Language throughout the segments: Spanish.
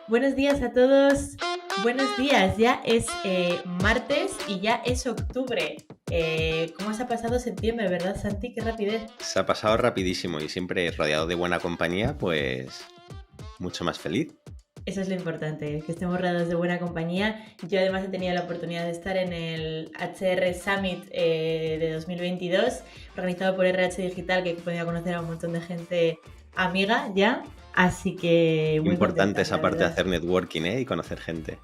Buenos días a todos. Buenos días, ya es martes y ya es octubre. ¿Cómo se ha pasado septiembre, verdad, Santi? Qué rapidez. Se ha pasado rapidísimo y siempre rodeado de buena compañía, pues mucho más feliz. Eso es lo importante, que estemos rodeados de buena compañía. Yo además he tenido la oportunidad de estar en el HR Summit de 2022, organizado por RH Digital, que he podido conocer a un montón de gente amiga ya. Así que muy Importante contenta, esa la parte de verdad. hacer networking, y conocer gente.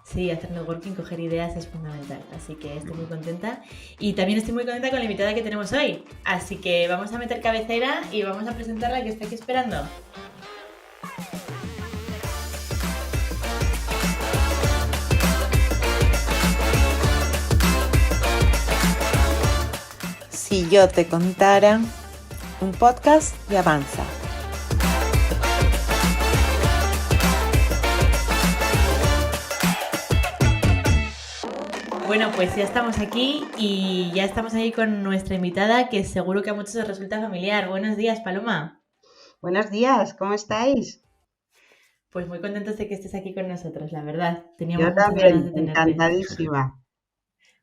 Sí, hacer networking, coger ideas es fundamental, así que estoy muy contenta. Y también estoy muy contenta con la invitada que tenemos hoy, así que vamos a meter cabecera y vamos a presentarla, que está aquí esperando. Si yo te contara, un podcast de Avanza. Bueno, pues ya estamos aquí y ya estamos ahí con nuestra invitada, que seguro que a muchos os resulta familiar. Buenos días, Paloma. Buenos días, ¿cómo estáis? Pues muy contentos de que estés aquí con nosotros, la verdad. Teníamos Yo muchas ganas también, de tenerte. encantadísima.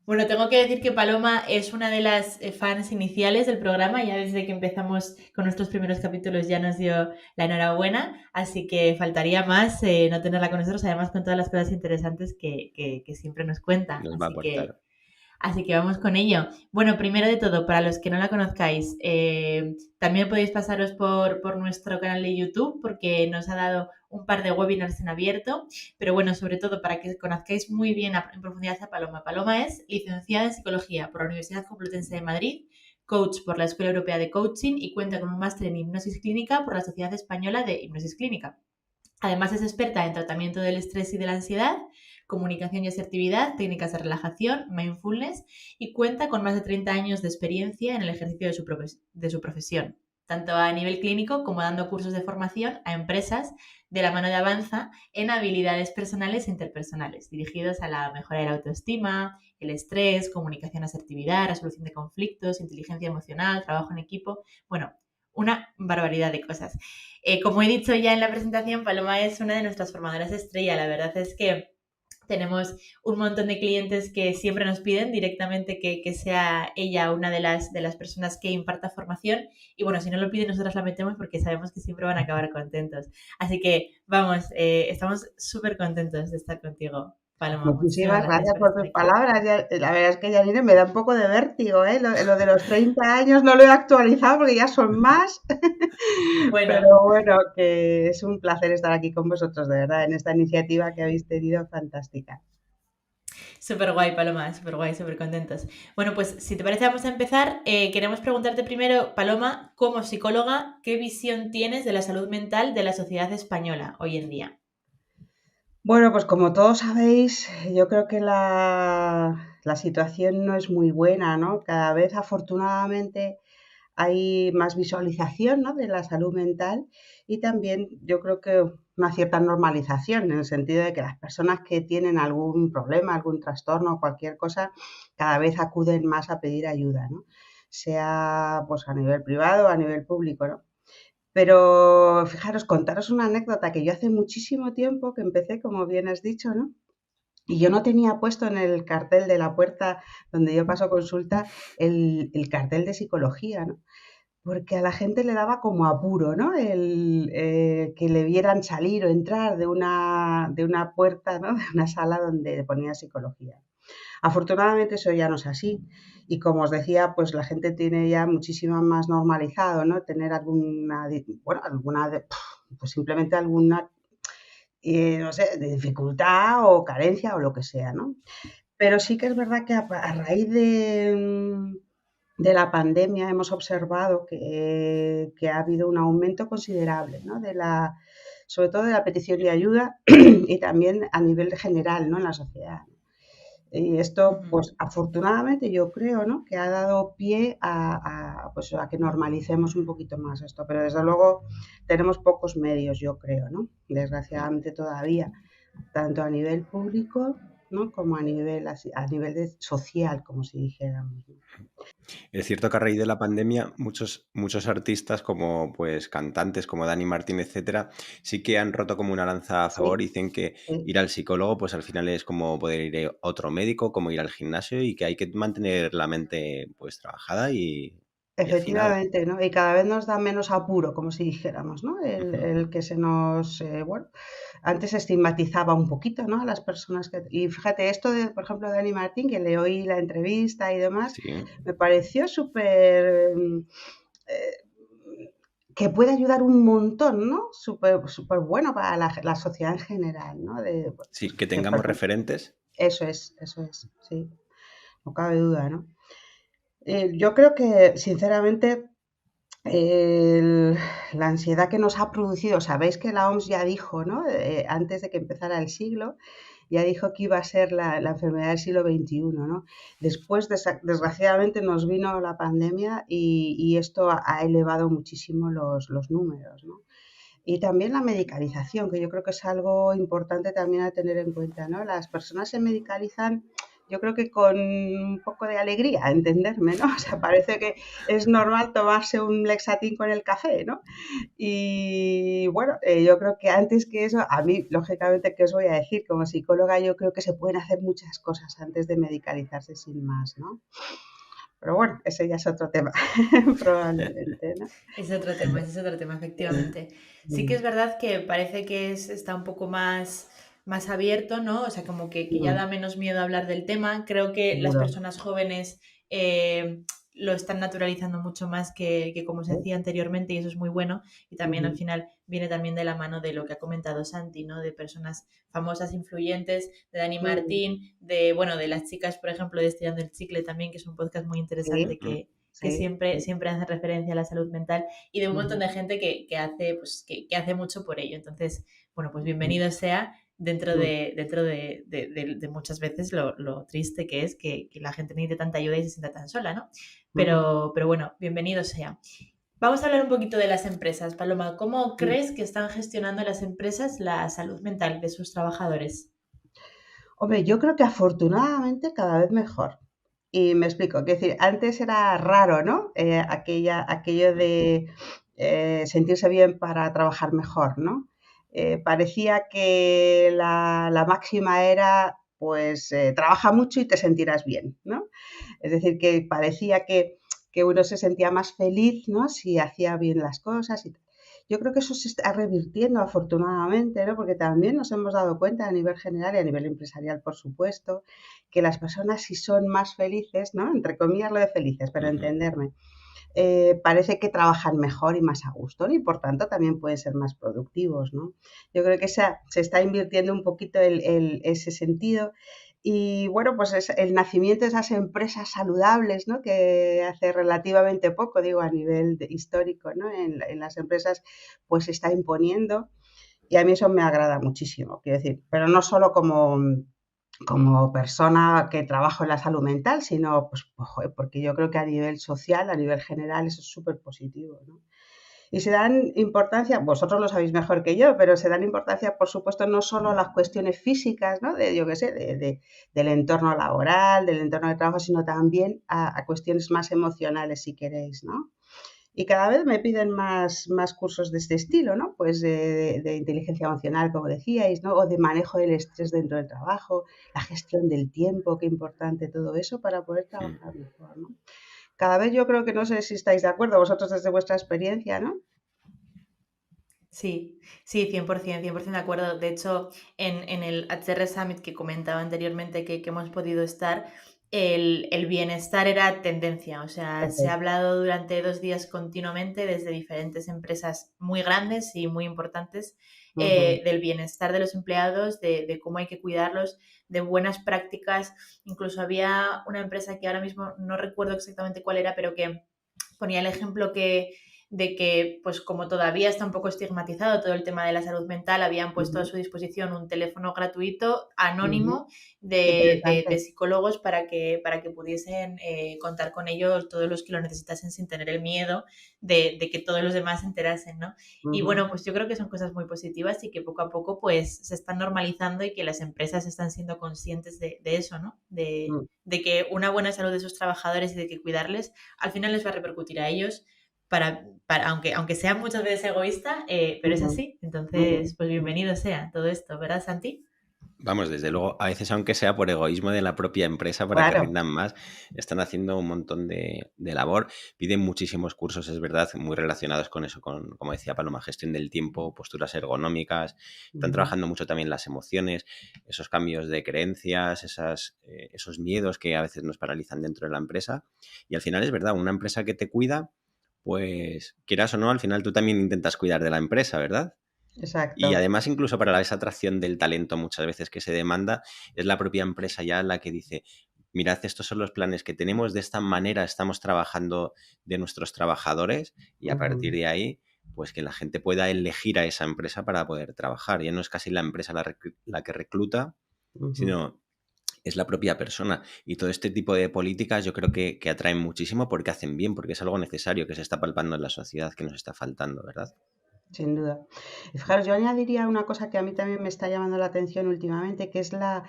Bueno, tengo que decir que Paloma es una de las fans iniciales del programa, ya desde que empezamos con nuestros primeros capítulos ya nos dio la enhorabuena, así que faltaría más no tenerla con nosotros, además con todas las cosas interesantes que siempre nos cuenta. Nos va a aportar. Así que vamos con ello. Bueno, primero de todo, para los que no la conozcáis, también podéis pasaros por nuestro canal de YouTube porque nos ha dado un par de webinars en abierto. Pero bueno, sobre todo para que conozcáis muy bien en profundidad a Paloma. Paloma es licenciada en Psicología por la Universidad Complutense de Madrid, coach por la Escuela Europea de Coaching y cuenta con un máster en Hipnosis Clínica por la Sociedad Española de Hipnosis Clínica. Además es experta en tratamiento del estrés y de la ansiedad, comunicación y asertividad, técnicas de relajación, mindfulness y cuenta con más de 30 años de experiencia en el ejercicio de su profesión, tanto a nivel clínico como dando cursos de formación a empresas de la mano de Avanza en habilidades personales e interpersonales, dirigidos a la mejora de la autoestima, el estrés, comunicación, asertividad, resolución de conflictos, inteligencia emocional, trabajo en equipo, bueno, una barbaridad de cosas. Como he dicho ya en la presentación, Paloma es una de nuestras formadoras estrella. La verdad es que tenemos un montón de clientes que siempre nos piden directamente que sea ella una de las personas que imparta formación. Y bueno, si no lo piden, nosotros la metemos porque sabemos que siempre van a acabar contentos. Así que vamos, estamos súper contentos de estar contigo, Paloma. Muchísimas Muchísimas gracias gracias por por estar tus aquí. palabras. La verdad es que, Janine, me da un poco de vértigo, ¿eh? Lo de los 30 años no lo he actualizado porque ya son más. Bueno, Pero bueno, que es un placer estar aquí con vosotros, de verdad, en esta iniciativa que habéis tenido fantástica. súper guay, Paloma, súper guay, súper contentos. Bueno, pues si te parece vamos a empezar. Queremos preguntarte primero, Paloma, como psicóloga, ¿qué visión tienes de la salud mental de la sociedad española hoy en día? Bueno, pues como todos sabéis, yo creo que la situación no es muy buena, ¿no? Cada vez, afortunadamente, hay más visualización, ¿no?, de la salud mental y también yo creo que una cierta normalización en el sentido de que las personas que tienen algún problema, algún trastorno, cualquier cosa, cada vez acuden más a pedir ayuda, ¿no? Sea pues a nivel privado o a nivel público, ¿no? Pero fijaros, contaros una anécdota que yo hace muchísimo tiempo que empecé, como bien has dicho, ¿no? Y yo no tenía puesto en el cartel de la puerta donde yo paso consulta el cartel de psicología, ¿no? Porque a la gente le daba como apuro, ¿no? Que le vieran salir o entrar de una puerta, ¿no? De una sala donde ponía psicología. Afortunadamente eso ya no es así. Y como os decía, pues la gente tiene ya muchísimo más normalizado, ¿no? Tener pues simplemente alguna, no sé, de dificultad o carencia o lo que sea, ¿no? Pero sí que es verdad que a raíz de la pandemia hemos observado que ha habido un aumento considerable, ¿no? Sobre todo de la petición de ayuda y también a nivel general, ¿no?, en la sociedad. Y esto, Ujú. pues afortunadamente yo creo, ¿no?, que ha dado pie pues, a que normalicemos un poquito más esto, pero desde luego tenemos pocos medios, yo creo, ¿no? Desgraciadamente todavía, tanto a nivel público ¿no? Como a nivel, social, como si dijéramos, ¿no? Es cierto que a raíz de la pandemia muchos artistas como pues cantantes como Dani Martín, etcétera, sí que han roto como una lanza a favor Sí, y dicen que sí. ir al psicólogo pues al final es como poder ir a otro médico, como ir al gimnasio y que hay que mantener la mente pues trabajada y afinada. Efectivamente, ¿no? Y cada vez nos da menos apuro, como si dijéramos, ¿no? Ujú. El que se nos, bueno, antes se estigmatizaba un poquito, ¿no? A las personas que... Y fíjate, esto de, por ejemplo, de Dani Martín, que le oí la entrevista y demás, Sí, me pareció súper... que puede ayudar un montón, ¿no? Súper, súper bueno para la sociedad en general, ¿no? sí, que Que, por tengamos ejemplo, referentes. eso es, sí, no cabe duda, ¿no? Yo creo que, sinceramente, el- la ansiedad que nos ha producido, sabéis que la OMS ya dijo, ¿no? Antes de que empezara el siglo, ya dijo que iba a ser la enfermedad del siglo XXI, ¿no? Después, desgraciadamente, nos vino la pandemia y esto ha elevado muchísimo los números, ¿no? Y también la medicalización, que yo creo que es algo importante también a tener en cuenta, ¿no? Las personas se medicalizan, yo creo que con un poco de alegría, entenderme, ¿no? O sea, parece que es normal tomarse un Lexatin con el café, ¿no? Y bueno, yo creo que antes que eso, a mí, lógicamente, ¿qué os voy a decir? Como psicóloga, yo creo que se pueden hacer muchas cosas antes de medicalizarse sin más, ¿no? Pero bueno, ese ya es otro tema, probablemente, ¿no? Ese es otro tema, efectivamente. Sí que es Mm, verdad que parece que está un poco más abierto, ¿no? O sea, como que ya mm, da menos miedo hablar del tema. Creo que las seguro. personas jóvenes lo están naturalizando mucho más que como se Sí. hacía anteriormente y eso es muy bueno. Y también al Ujú. final viene también de la mano de lo que ha comentado Santi, ¿no? De personas famosas, influyentes, de Dani Mm, Martín, de, bueno, de las chicas, por ejemplo, de Estirando el Chicle también, que es un podcast muy interesante sí, Ujú. que sí, sí. siempre hace referencia a la salud mental y de un montón Ujú, de gente que hace, pues, que hace mucho por ello. Entonces, bueno, pues ujú, bienvenido sea dentro mm, de muchas veces lo triste que es que la gente necesite tanta ayuda y se sienta tan sola, ¿no? ujú, Pero bueno, bienvenido sea. Vamos a hablar un poquito de las empresas. Paloma, ¿cómo mm. crees que están gestionando las empresas la salud mental de sus trabajadores? Hombre, yo creo que afortunadamente cada vez mejor. Y me explico, es decir, antes era raro, ¿no? Aquello de sentirse bien para trabajar mejor, ¿no? Parecía que la máxima era, pues, trabaja mucho y te sentirás bien, ¿no? Es decir, que parecía que uno se sentía más feliz, ¿no? Si hacía bien las cosas y tal. Yo creo que eso se está revirtiendo afortunadamente, ¿no? Porque también nos hemos dado cuenta a nivel general y a nivel empresarial, por supuesto, que las personas si son más felices, ¿no? Entre comillas lo de felices, pero Ujú. entenderme, parece que trabajan mejor y más a gusto, ¿no? Y por tanto también pueden ser más productivos, ¿no? Yo creo que se está invirtiendo un poquito ese sentido. Y bueno, pues es el nacimiento de esas empresas saludables, ¿no? Que hace relativamente poco, digo, a nivel histórico, ¿no? En las empresas, pues se está imponiendo. Y a mí eso me agrada muchísimo, quiero decir, pero no solo como persona que trabajo en la salud mental, sino pues, joder, porque yo creo que a nivel social, a nivel general, eso es súper positivo, ¿no? Y se dan importancia, vosotros lo sabéis mejor que yo, pero se dan importancia, por supuesto, no solo a las cuestiones físicas, ¿no? De, yo qué sé, del entorno laboral, del entorno de trabajo, sino también a cuestiones más emocionales, si queréis, ¿no? Y cada vez me piden más cursos de este estilo, ¿no? Pues de inteligencia emocional, como decíais, ¿no? O de manejo del estrés dentro del trabajo, la gestión del tiempo, qué importante todo eso para poder Mm. trabajar mejor, ¿no? Cada vez yo creo que no sé si estáis de acuerdo vosotros desde vuestra experiencia, ¿no? Sí, sí, 100%, 100% de acuerdo. De hecho, en el HR Summit que comentaba anteriormente que hemos podido estar, el bienestar era tendencia. O sea, se ha Eso. hablado durante 2 días continuamente desde diferentes empresas muy grandes y muy importantes Ujú, del bienestar de los empleados, de cómo hay que cuidarlos, de buenas prácticas. Incluso había una empresa que ahora mismo no recuerdo exactamente cuál era, pero que ponía el ejemplo que de que, pues como todavía está un poco estigmatizado todo el tema de la salud mental, habían puesto a Ujú, su disposición un teléfono gratuito, ujú. anónimo, Qué de interesante. psicólogos para que pudiesen contar con ellos todos los que lo necesitasen sin tener el miedo de que todos los demás se enterasen, ¿no? Y Ujú, bueno, pues yo creo que son cosas muy positivas y que poco a poco pues se están normalizando y que las empresas están siendo conscientes de eso, ¿no? mm, De que una buena salud de sus trabajadores y de que cuidarles al final les va a repercutir a ellos aunque sea muchas veces egoísta, pero es ujú, así. ujú, Entonces, pues ujú. bienvenido sea todo esto, ¿verdad, Santi? Vamos, desde luego, a veces aunque sea por egoísmo de la propia empresa para que Claro. rindan más, están haciendo un montón de labor, piden muchísimos cursos, es verdad, muy relacionados con eso, con, como decía Paloma, gestión del tiempo, posturas ergonómicas, están Ujú, trabajando mucho también las emociones, esos cambios de creencias, esos miedos que a veces nos paralizan dentro de la empresa, y al final es verdad, una empresa que te cuida, pues quieras o no, al final tú también intentas cuidar de la empresa, ¿verdad? Y exacto. además, incluso para esa atracción del talento muchas veces que se demanda, es la propia empresa ya la que dice, mirad, estos son los planes que tenemos, de esta manera estamos trabajando de nuestros trabajadores y a partir Ujú, de ahí, pues que la gente pueda elegir a esa empresa para poder trabajar. Ya no es casi la empresa la que recluta, ujú. sino es la propia persona. Y todo este tipo de políticas yo creo que atraen muchísimo porque hacen bien, porque es algo necesario que se está palpando en la sociedad que nos está faltando, ¿verdad? Sin duda. Y fijaros, yo añadiría una cosa que a mí también me está llamando la atención últimamente, que es la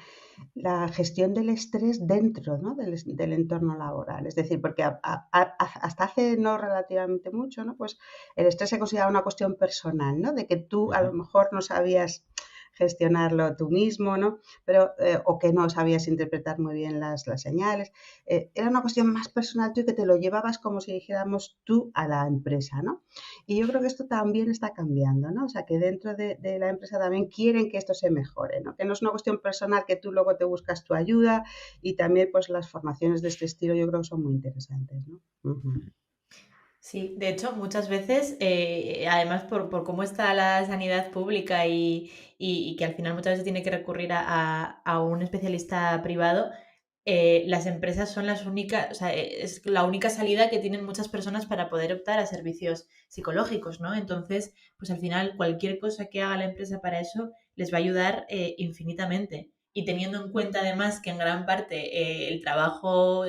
gestión del estrés dentro, ¿no? del entorno laboral. Es decir, porque hasta hace no relativamente mucho, ¿no? Pues el estrés se considera una cuestión personal, ¿no? De que tú a lo Ujú. mejor no sabías gestionarlo tú mismo, ¿no? Pero, o que no sabías interpretar muy bien las señales. Era una cuestión más personal tú y que te lo llevabas como si dijéramos tú a la empresa, ¿no? Y yo creo que esto también está cambiando, ¿no? O sea, que dentro de la empresa también quieren que esto se mejore, ¿no? Que no es una cuestión personal que tú luego te buscas tu ayuda y también pues las formaciones de este estilo yo creo que son muy interesantes, ¿no? Ujú, Sí, de hecho, muchas veces, además por cómo está la sanidad pública y que al final muchas veces tiene que recurrir a un especialista privado, las empresas son las únicas, o sea, es la única salida que tienen muchas personas para poder optar a servicios psicológicos, ¿no? Entonces, pues al final cualquier cosa que haga la empresa para eso les va a ayudar infinitamente. Y teniendo en cuenta además que en gran parte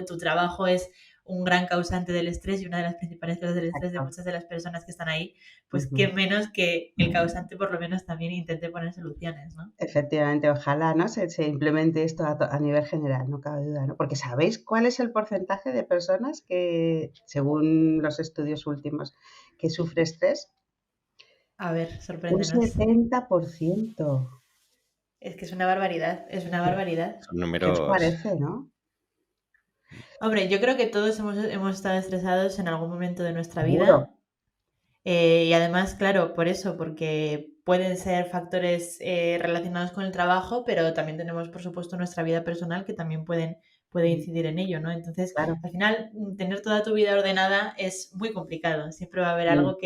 tu trabajo es un gran causante del estrés y una de las principales causas del estrés de exacto. muchas de las personas que están ahí, pues qué Ujú. menos que el causante por lo menos también intente poner soluciones, ¿no? Efectivamente, ojalá, ¿no? Se implemente esto a nivel general, no cabe duda, ¿no? Porque ¿sabéis cuál es el porcentaje de personas que, según los estudios últimos, que sufre estrés? A ver, Un sorpréndenos. 70%. Es que es una barbaridad, es una barbaridad. Son ¿Qué os números. parece, no? Hombre, yo creo que todos hemos estado estresados en algún momento de nuestra Seguro. vida y además, claro, por eso, porque pueden ser factores relacionados con el trabajo, pero también tenemos, por supuesto, nuestra vida personal que también puede incidir en ello, ¿no? Entonces, Claro. al final, tener toda tu vida ordenada es muy complicado. Siempre va a haber Mm, algo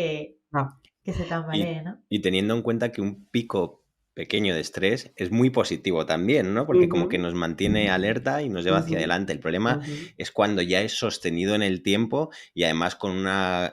no. que se Y, tambalee, ¿no? y teniendo en cuenta que un pico pequeño de estrés es muy positivo también, ¿no? Porque como que Ujú, nos mantiene alerta y nos lleva hacia ujú, adelante. El problema ujú, es cuando ya es sostenido en el tiempo y además con una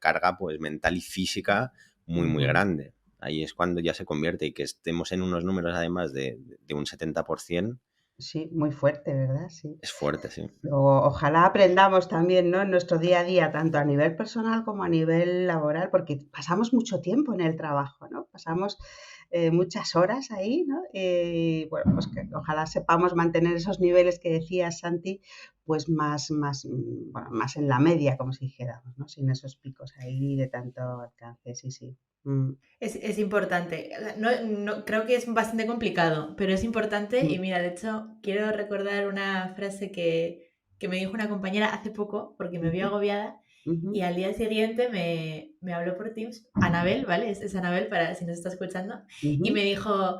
carga pues mental y física muy, muy ujú. grande. Ahí es cuando ya se convierte y que estemos en unos números además de un 70% Sí, muy fuerte, ¿verdad? Sí. es fuerte, sí. Ojalá aprendamos también, ¿no? En nuestro día a día, tanto a nivel personal como a nivel laboral, porque pasamos mucho tiempo en el trabajo, ¿no? Pasamos muchas horas ahí, ¿no? Y bueno, pues que ojalá sepamos mantener esos niveles que decías, Santi, pues bueno, más en la media, como si dijéramos, ¿no? Sin esos picos ahí de tanto alcance, sí, sí. Mm, Es importante. O sea, creo que es bastante complicado, pero es importante. Y mm, mira, de hecho, quiero recordar una frase que me dijo una compañera hace poco, porque me vi ujú, agobiada, ujú, y al día siguiente me habló por Teams, Anabel, ¿vale? Es Anabel para si nos está escuchando, y ujú, me dijo,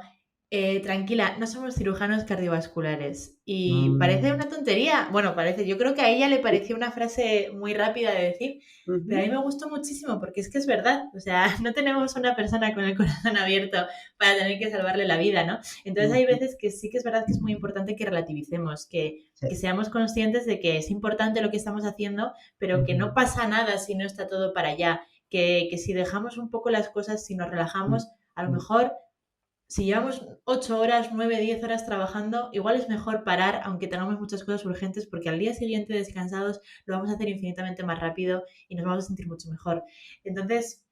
tranquila, no somos cirujanos cardiovasculares. Y parece mm, una tontería. Bueno, parece, yo creo que a ella le pareció una frase muy rápida de decir, pero a ujú, mí me gustó muchísimo porque es que es verdad, o sea, no tenemos una persona con el corazón abierto para tener que salvarle la vida, ¿no? Entonces hay ujú. veces que sí que es verdad que es muy importante que relativicemos, Sí, que seamos conscientes de que es importante lo que estamos haciendo, pero que no ujú, pasa nada si no está todo para allá, que si dejamos un poco las cosas, si nos relajamos, a lo mejor si llevamos 8 horas, 9, 10 horas trabajando, igual es mejor parar, aunque tengamos muchas cosas urgentes, porque al día siguiente descansados lo vamos a hacer infinitamente más rápido y nos vamos a sentir mucho mejor. Entonces,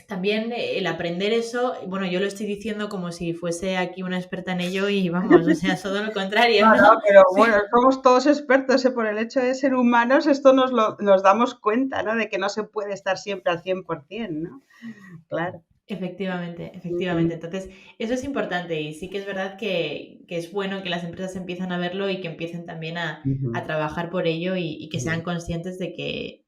también el aprender eso, bueno, yo lo estoy diciendo como si fuese aquí una experta en ello y vamos, o sea, todo lo contrario, No, ¿no? pero bueno, somos todos expertos, por el hecho de ser humanos, esto nos damos cuenta, ¿no? De que no se puede estar siempre al 100%, ¿no? Claro. Efectivamente, efectivamente. Ujú, Entonces, eso es importante y sí que es verdad que es bueno que las empresas empiezan a verlo y que empiecen también a ujú, trabajar por ello y que sean ujú, conscientes de que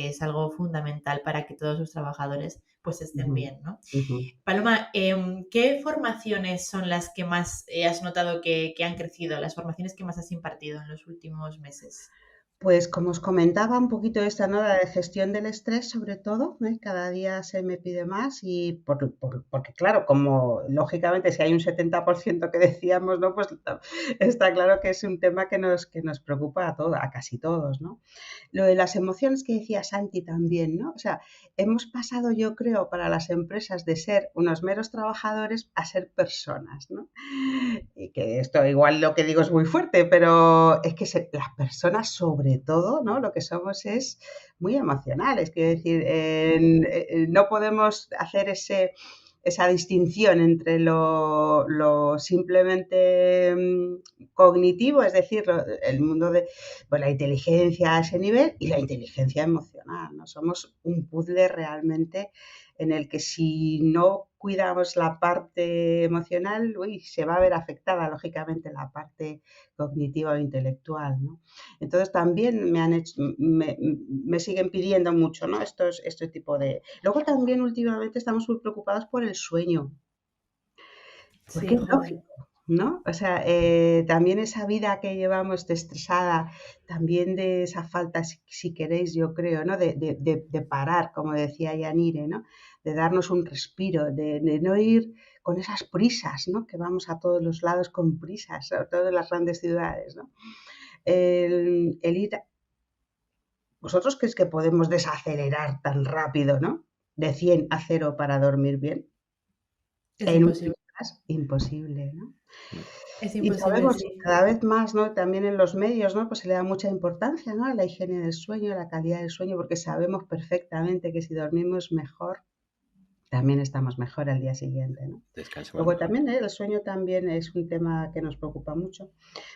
es algo fundamental para que todos sus trabajadores pues estén ujú, bien, ¿no? ujú. Paloma, ¿qué formaciones son las que más has notado que han crecido, las formaciones que más has impartido en los últimos meses? Pues como os comentaba, un poquito esta, ¿no? La de gestión del estrés, sobre todo, ¿eh? Cada día se me pide más y porque, claro, como lógicamente si hay un 70% que decíamos, ¿no? Pues está claro que es un tema que nos preocupa a casi todos, ¿no? Lo de las emociones que decía Santi también, ¿no? O sea, hemos pasado, yo creo, para las empresas de ser unos meros trabajadores a ser personas, ¿no? Y que esto igual lo que digo es muy fuerte, pero es que las personas sobre todo, ¿no? Lo que somos es muy emocionales, quiero decir, no podemos hacer esa distinción entre lo simplemente cognitivo, es decir, el mundo de pues, la inteligencia a ese nivel y la inteligencia emocional, ¿no? Somos un puzzle realmente en el que si no cuidamos la parte emocional, uy, se va a ver afectada lógicamente la parte cognitiva o intelectual, ¿no? Entonces también me siguen pidiendo mucho, ¿no? Este tipo de... Luego también últimamente estamos muy preocupados por el sueño, porque Sí, es joder. lógico, ¿no? O sea, también esa vida que llevamos de estresada, también de esa falta, si queréis, yo creo, ¿no? De parar, como decía Yanire, ¿no? De darnos un respiro, de no ir con esas prisas, ¿no? Que vamos a todos los lados con prisas, sobre todo en las grandes ciudades, ¿no? El ir, ¿vosotros creéis que podemos desacelerar tan rápido, ¿no? De 100 a 0 para dormir bien. Es En imposible. últimas, imposible, ¿no? Es Y imposible, sabemos sí. cada vez más, ¿no? También en los medios, ¿no? Pues se le da mucha importancia, ¿no? A la higiene del sueño, a la calidad del sueño, porque sabemos perfectamente que si dormimos mejor, también estamos mejor al día siguiente, ¿no? Descansemos Luego mejor. también, el sueño también es un tema que nos preocupa mucho.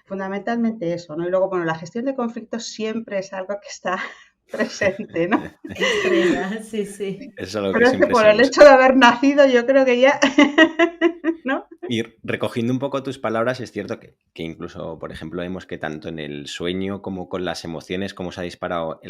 Fundamentalmente eso, ¿no? Y luego, bueno, la gestión de conflictos siempre es algo que está presente, ¿no? Estresa, sí, sí. Eso es lo que Pero es que siempre por se el busca. hecho de haber nacido, yo creo que ya, ¿no? Y recogiendo un poco tus palabras, es cierto que incluso, por ejemplo, vemos que tanto en el sueño como con las emociones, cómo se ha disparado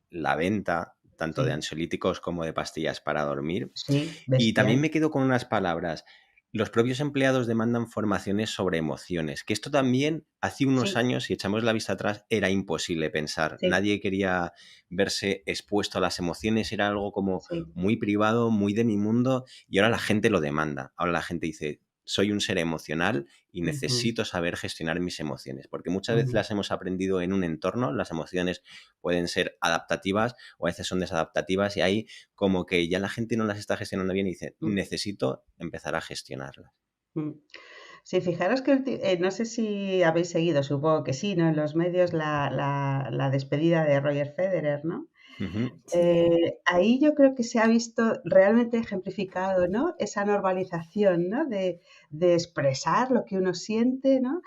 la venta, tanto de Sí, ansiolíticos como de pastillas para dormir. sí, Y también bestial. me quedo con unas palabras. Los propios empleados demandan formaciones sobre emociones, que esto también hace unos Sí, años, si echamos la vista atrás, era imposible pensar. sí, Nadie quería verse expuesto a las emociones, era algo como sí. muy privado, muy de mi mundo, y ahora la gente lo demanda. Ahora la gente dice, soy un ser emocional y Ujú, necesito saber gestionar mis emociones, porque muchas veces ujú, las hemos aprendido en un entorno, las emociones pueden ser adaptativas o a veces son desadaptativas y ahí como que ya la gente no las está gestionando bien y dice, mm, necesito empezar a gestionarlas. mm. Sí, fijaros que no sé si habéis seguido, supongo que sí, ¿no? En los medios la despedida de Roger Federer, ¿no? Ujú. Sí. Ahí yo creo que se ha visto realmente ejemplificado, ¿no? Esa normalización, ¿no? De expresar lo que uno siente, ¿no?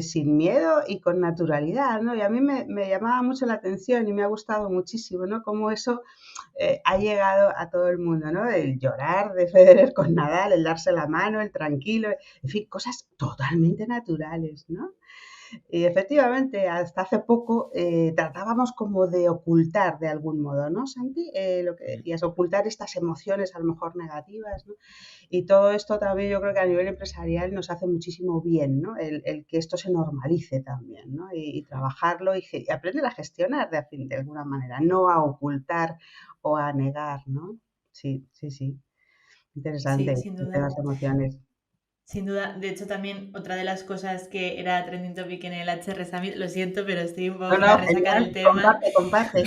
Sin miedo y con naturalidad, ¿no? Y a mí me llamaba mucho la atención y me ha gustado muchísimo, ¿no? Cómo eso ha llegado a todo el mundo, ¿no? El llorar de Federer con Nadal, el darse la mano, el tranquilo, en fin, cosas totalmente naturales, ¿no? Y efectivamente, hasta hace poco tratábamos como de ocultar de algún modo, ¿no, Santi? Lo que decías, ocultar estas emociones a lo mejor negativas, ¿no? Y todo esto también yo creo que a nivel empresarial nos hace muchísimo bien, ¿no? El que esto se normalice también, ¿no? Y trabajarlo y aprender a gestionar de alguna manera, no a ocultar o a negar, ¿no? Sí, sí, sí. Interesante, Sí, sin el tema de duda. las emociones. Sin duda, de hecho también otra de las cosas que era trending topic en el HR Summit, lo siento, pero estoy un poco No, con la no, resaca genial, del tema. comparte, comparte.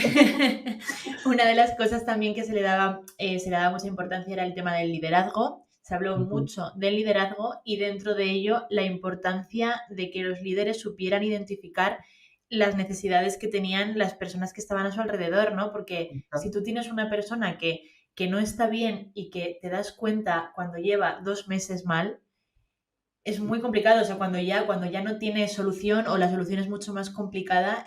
Una de las cosas también que se le daba mucha importancia era el tema del liderazgo. Se habló Ujú, mucho del liderazgo y dentro de ello la importancia de que los líderes supieran identificar las necesidades que tenían las personas que estaban a su alrededor, ¿no? Porque si justo. tú tienes una persona que no está bien y que te das cuenta cuando lleva 2 meses mal, es muy complicado. O sea, cuando ya no tiene solución o la solución es mucho más complicada,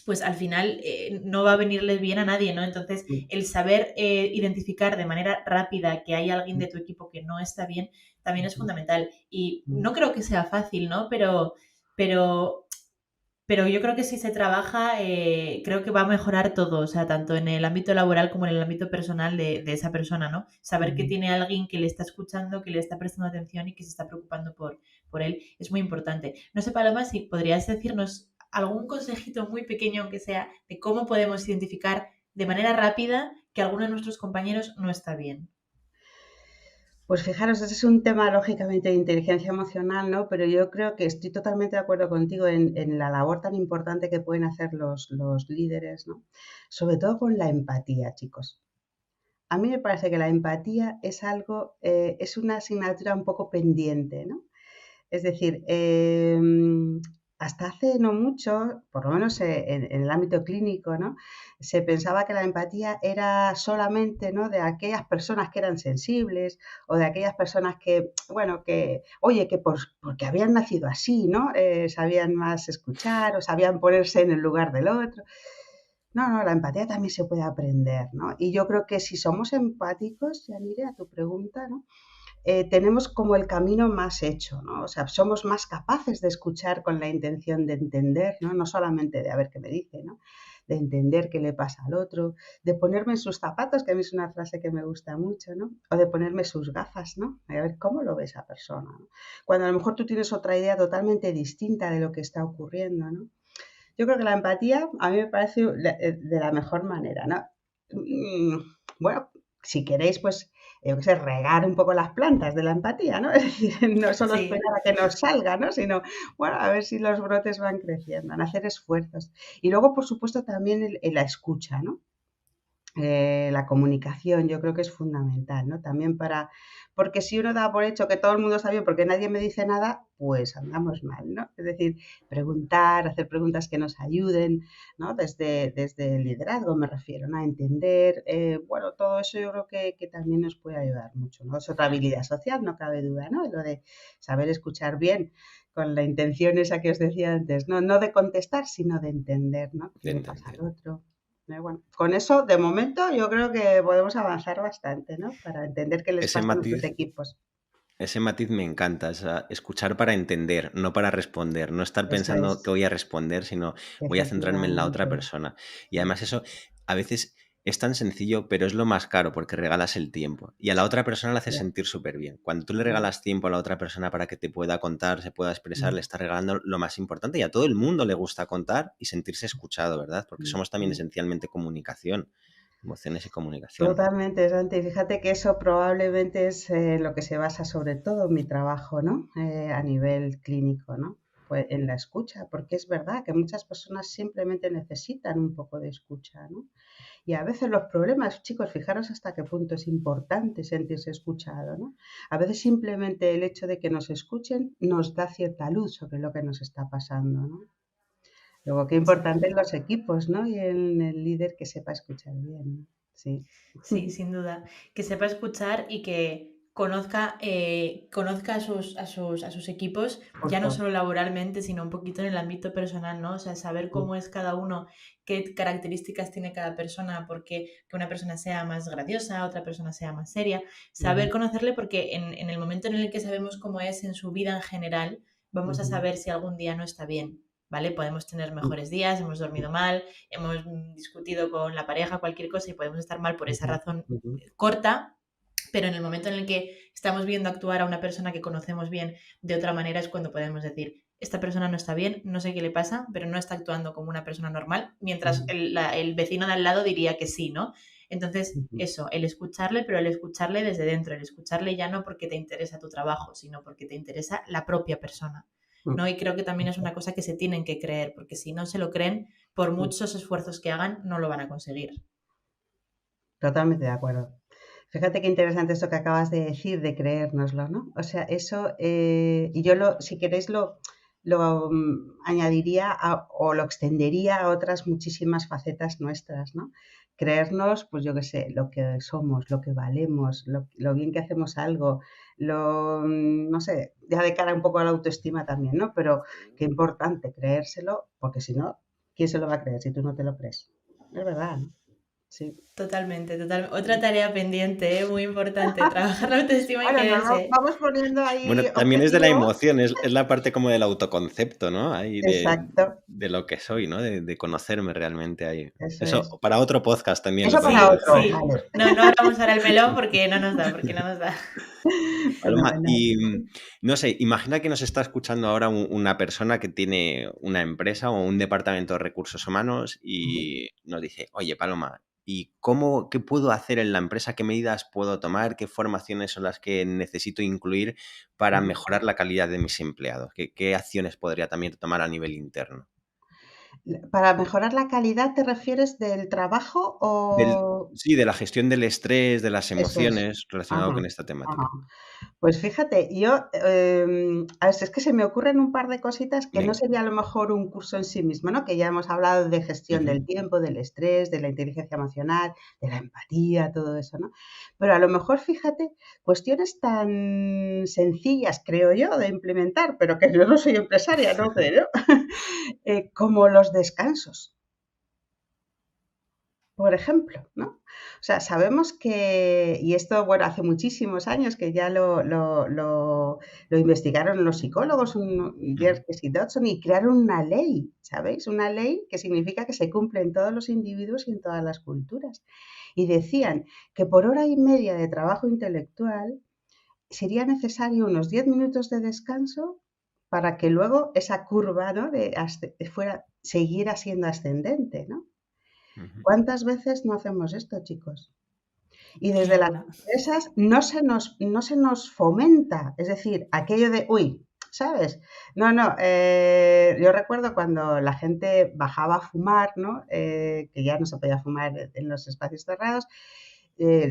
pues al final no va a venirles bien a nadie, ¿no? Entonces, Sí, el saber identificar de manera rápida que hay alguien de tu equipo que no está bien también es ujú, fundamental. Y ujú. no creo que sea fácil, ¿no? Pero pero yo creo que si se trabaja, creo que va a mejorar todo, o sea, tanto en el ámbito laboral como en el ámbito personal de esa persona, ¿no? Saber que Ujú. tiene alguien que le está escuchando, que le está prestando atención y que se está preocupando por él es muy importante. No sé, Paloma, si podrías decirnos algún consejito muy pequeño, aunque sea, de cómo podemos identificar de manera rápida que alguno de nuestros compañeros no está bien. Pues fijaros, ese es un tema lógicamente de inteligencia emocional, ¿no? Pero yo creo que estoy totalmente de acuerdo contigo en la labor tan importante que pueden hacer los líderes, ¿no? Sobre todo con la empatía, chicos. A mí me parece que la empatía es algo, es una asignatura un poco pendiente, ¿no? Es decir, hasta hace no mucho, por lo menos en el ámbito clínico, ¿no? Se pensaba que la empatía era solamente, ¿no? De aquellas personas que eran sensibles o de aquellas personas que, bueno, que, oye, que porque habían nacido así, ¿no? Sabían más escuchar o sabían ponerse en el lugar del otro. No, no, la empatía también se puede aprender, ¿no? Y yo creo que si somos empáticos, Yanire, a tu pregunta, ¿no? Tenemos como el camino más hecho, ¿no? O sea, somos más capaces de escuchar con la intención de entender, ¿no? No solamente de a ver qué me dice, ¿no? De entender qué le pasa al otro, de ponerme en sus zapatos, que a mí es una frase que me gusta mucho, ¿no? O de ponerme sus gafas, ¿no? A ver cómo lo ve esa persona, ¿no? Cuando a lo mejor tú tienes otra idea totalmente distinta de lo que está ocurriendo, ¿no? Yo creo que la empatía a mí me parece de la mejor manera, ¿no? Mm, Bueno, si queréis, pues, yo qué sé, regar un poco las plantas de la empatía, ¿no? Es decir, no solo Sí, esperar a que nos salga, ¿no? Sino, bueno, a ver si los brotes van creciendo, en hacer esfuerzos. Y luego, por supuesto, también la escucha, ¿no? La comunicación yo creo que es fundamental, ¿no? También porque si uno da por hecho que todo el mundo está bien porque nadie me dice nada, pues andamos mal, ¿no? Es decir, preguntar, hacer preguntas que nos ayuden, ¿no? Desde el liderazgo me refiero, ¿no? A entender, bueno, todo eso yo creo que también nos puede ayudar mucho, ¿no? Es otra habilidad social, no cabe duda, ¿no? Lo de saber escuchar bien con la intención esa que os decía antes, ¿no? No de contestar, sino de entender, ¿no? ¿Qué de le pasa entender. al otro? Bueno, con eso, de momento, yo creo que podemos avanzar bastante, ¿no? Para entender qué les Ese pasa a nuestros matiz, equipos. ese matiz me encanta, escuchar para entender, no para responder, no estar Eso pensando que es, voy a responder, sino voy a centrarme en la otra efectivamente. persona. Y Sí, además eso a veces es tan sencillo, pero es lo más caro porque regalas el tiempo y a la otra persona le hace ya, sentir súper bien. Cuando tú le ya, regalas tiempo a la otra persona para que te pueda contar, se pueda expresar, mm, le estás regalando lo más importante y a todo el mundo le gusta contar y sentirse escuchado, ¿verdad? Porque somos también mm. esencialmente comunicación, emociones y comunicación. Totalmente, Santi. Fíjate que eso probablemente es lo que se basa sobre todo en mi trabajo, ¿no? A nivel clínico, ¿no? Pues en la escucha, porque es verdad que muchas personas simplemente necesitan un poco de escucha, ¿no? Y a veces los problemas, chicos, fijaros hasta qué punto es importante sentirse escuchado, ¿no? A veces simplemente el hecho de que nos escuchen nos da cierta luz sobre lo que nos está pasando, ¿no? Luego, qué sin importante en duda. los equipos, ¿no? Y en el líder que sepa escuchar bien, ¿no? Sí. Sí, sin duda. Que sepa escuchar y que conozca a sus equipos, ya no Justo. solo laboralmente, sino un poquito en el ámbito personal, ¿no? O sea, saber cómo es cada uno, qué características tiene cada persona, porque que una persona sea más graciosa, otra persona sea más seria. Saber Ujú, conocerle porque en el momento en el que sabemos cómo es en su vida en general, vamos a ujú, saber si algún día no está bien, ¿vale? Podemos tener ujú, mejores días, hemos dormido mal, hemos discutido con la pareja, cualquier cosa y podemos estar mal por esa ujú, razón ujú, corta, pero en el momento en el que estamos viendo actuar a una persona que conocemos bien de otra manera es cuando podemos decir, esta persona no está bien, no sé qué le pasa, pero no está actuando como una persona normal, mientras ujú, el vecino de al lado diría que sí, ¿no? Entonces, Ujú. eso, el escucharle, pero el escucharle desde dentro, el escucharle ya no porque te interesa tu trabajo, sino porque te interesa la propia persona, ¿no? Y creo que también es una cosa que se tienen que creer, porque si no se lo creen, por muchos esfuerzos que hagan, no lo van a conseguir. Totalmente de acuerdo. Fíjate qué interesante esto que acabas de decir, de creérnoslo, ¿no? O sea, eso, y yo si queréis, añadiría o lo extendería a otras muchísimas facetas nuestras, ¿no? Creernos, pues yo qué sé, lo que somos, lo que valemos, lo bien que hacemos algo, no sé, ya de cara un poco a la autoestima también, ¿no? Pero qué importante creérselo, porque si no, ¿quién se lo va a creer si tú no te lo crees? Es verdad, ¿no? Sí. Totalmente, totalmente. Otra tarea pendiente, muy importante, trabajar la autoestima y Bueno, quererse. vamos poniendo Bueno, ahí también es de la objetivos. emoción, es la parte como del autoconcepto, ¿no? Ahí Exacto, de lo que soy, ¿no? De conocerme realmente ahí. eso es. Eso, para otro podcast también lo Eso para podríamos Sí, otro, decir. sí. vale. No abramos ahora el melón porque no nos da, porque no nos da. Paloma, Fenomenal. y no sé, imagina que nos está escuchando ahora una persona que tiene una empresa o un departamento de recursos humanos y nos dice, oye, Paloma, ¿y qué puedo hacer en la empresa? ¿Qué medidas puedo tomar? ¿Qué formaciones son las que necesito incluir para mejorar la calidad de mis empleados? ¿Qué acciones podría también tomar a nivel interno? ¿Para mejorar la calidad te refieres del trabajo o...? Sí, de la gestión del estrés, de las Eso es. emociones relacionado Ajá, con esta ajá. temática. Pues fíjate, yo, a ver, es que se me ocurren un par de cositas que no Venga. sería a lo mejor un curso en sí mismo, ¿no? Que ya hemos hablado de gestión Ujú. del tiempo, del estrés, de la inteligencia emocional, de la empatía, todo eso, ¿no? Pero a lo mejor, fíjate, cuestiones tan sencillas, creo yo, de implementar, pero que yo no soy empresaria, no sé, ¿no? Como los descansos, por ejemplo, ¿no? O sea, sabemos que, y esto, bueno, hace muchísimos años que ya lo investigaron los psicólogos, Ujú. Yerkes y Dodson, y crearon una ley, ¿sabéis? Una ley que significa que se cumple en todos los individuos y en todas las culturas. Y decían que por hora y media de trabajo intelectual sería necesario unos 10 minutos de descanso para que luego esa curva, ¿no? Siguiera siendo ascendente, ¿no? Ujú. ¿Cuántas veces no hacemos esto, chicos? Y desde las Ninguna. empresas no se nos fomenta, es decir, aquello de, uy, ¿sabes? No, no, yo recuerdo cuando la gente bajaba a fumar, ¿no? Que ya no se podía fumar en los espacios cerrados,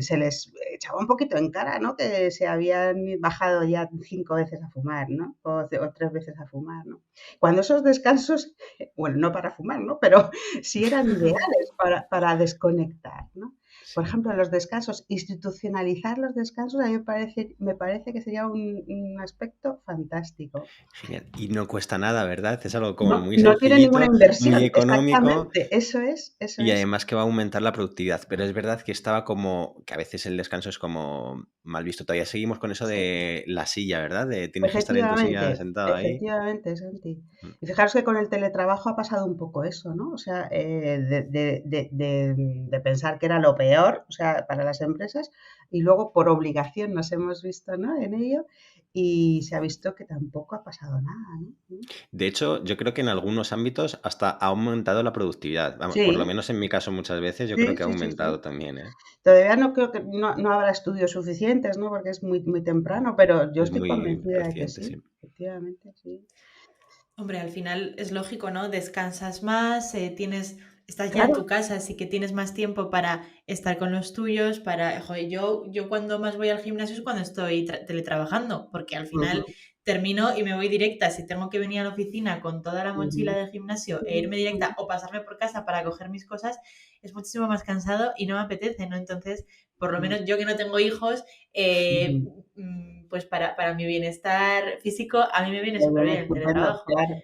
se les echaba un poquito en cara, ¿no? Que se habían bajado ya 5 veces a fumar, ¿no? O 3 veces a fumar, ¿no? Cuando esos descansos, bueno, no para fumar, ¿no? Pero sí eran ideales para desconectar, ¿no? Por Sí. ejemplo, los descansos, institucionalizar los descansos, a mí me parece que sería un aspecto fantástico. Genial. Y no cuesta nada, ¿verdad? Es algo como No, muy no tiene ninguna sencillito, muy inversión, económico exactamente, eso es, eso y es. además que va a aumentar la productividad. Pero es verdad que estaba como, que a veces el descanso es como mal visto. Todavía seguimos con eso Sí. de la silla, ¿verdad? De tienes que estar en tu silla Efectivamente, sentado ahí. efectivamente, Santi. Mm. Y fijaros que con el teletrabajo ha pasado un poco eso, ¿no? O sea, de pensar que era lo peor, o sea, para las empresas, y luego por obligación nos hemos visto, ¿no? En ello, y se ha visto que tampoco ha pasado nada, ¿no? De hecho, yo creo que en algunos ámbitos hasta ha aumentado la productividad. Vamos, por lo Sí, menos en mi caso muchas veces yo creo sí, que ha sí, sí, aumentado sí. también, ¿eh? Todavía no creo que no habrá estudios suficientes, ¿no? Porque es muy, muy temprano, pero yo Es estoy muy convencida de que reciente, sí, sí. efectivamente, sí. Hombre, al final es lógico, ¿no? Descansas más, estás ya en Claro. tu casa, así que tienes más tiempo para estar con los tuyos, joder, yo cuando más voy al gimnasio es cuando estoy teletrabajando, porque al Ujú, final termino y me voy directa. Si tengo que venir a la oficina con toda la mochila ujú, del gimnasio e irme ujú, directa o pasarme por casa para coger mis cosas, es muchísimo más cansado y no me apetece, ¿no? Entonces, por lo ujú, menos yo que no tengo hijos, eh, ujú. pues para mi bienestar físico, a mí me viene Muy súper bien, bien el estupendo, teletrabajo, claro,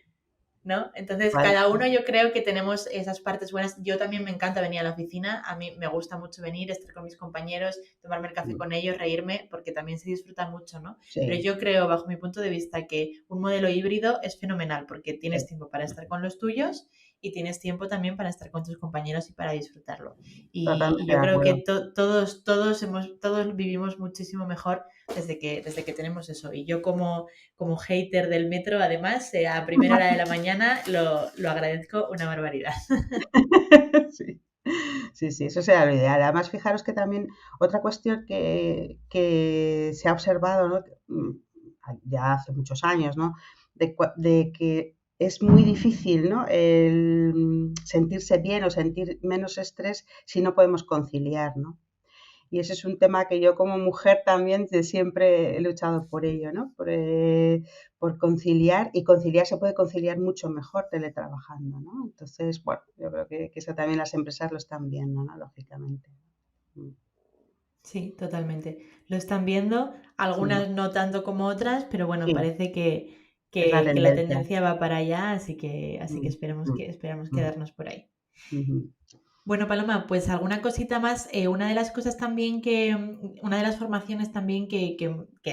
¿no? Entonces, vale. cada uno yo creo que tenemos esas partes buenas. Yo también me encanta venir a la oficina, a mí me gusta mucho venir, estar con mis compañeros, tomarme el café Mm, con ellos, reírme, porque también se disfruta mucho, ¿no? Pero sí, yo creo, bajo mi punto de vista, que un modelo híbrido es fenomenal, porque tienes sí, tiempo para estar con los tuyos y tienes tiempo también para estar con tus compañeros y para disfrutarlo. Y totalmente de yo creo que acuerdo. todos vivimos muchísimo mejor desde que tenemos eso. Y yo como hater del metro, además, a primera hora de la mañana lo agradezco una barbaridad. Sí, Sí, sí, eso sería lo ideal. Además, fijaros que también otra cuestión que se ha observado, ¿no? Ya hace muchos años, ¿no? De que es muy difícil, ¿no? El sentirse bien o sentir menos estrés si no podemos conciliar, ¿no? Y ese es un tema que yo como mujer también siempre he luchado por ello, ¿no? Por conciliar, y conciliar se puede conciliar mucho mejor teletrabajando, ¿no? Entonces, bueno, yo creo que eso también las empresas lo están viendo, ¿no? Lógicamente. Sí, totalmente. Lo están viendo, Sí, algunas no tanto como otras, pero bueno, sí, parece que, es la la tendencia. tendencia va para allá, así que Mm, mm, esperamos mm, quedarnos por ahí. ujú. Bueno, Paloma, pues alguna cosita más. Una de las cosas también una de las formaciones también que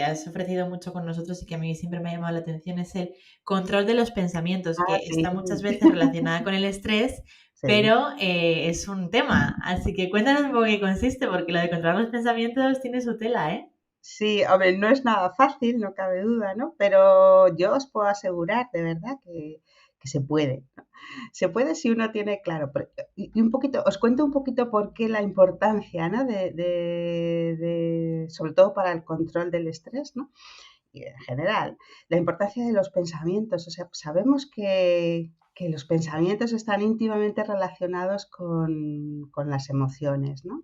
has ofrecido mucho con nosotros y que a mí siempre me ha llamado la atención es el control de los pensamientos, Ah, que sí, está muchas veces relacionada con el estrés, sí. pero es un tema. Así que cuéntanos un poco qué consiste, porque lo de controlar los pensamientos tiene su tela, ¿eh? Sí, hombre, no es nada fácil, no cabe duda, ¿no? Pero yo os puedo asegurar, de verdad, que se puede, ¿no? Se puede si uno tiene claro. Y un poquito, os cuento un poquito por qué la importancia, ¿no? Sobre todo para el control del estrés, ¿no? Y en general, la importancia de los pensamientos. O sea, sabemos que los pensamientos están íntimamente relacionados con las emociones, ¿no?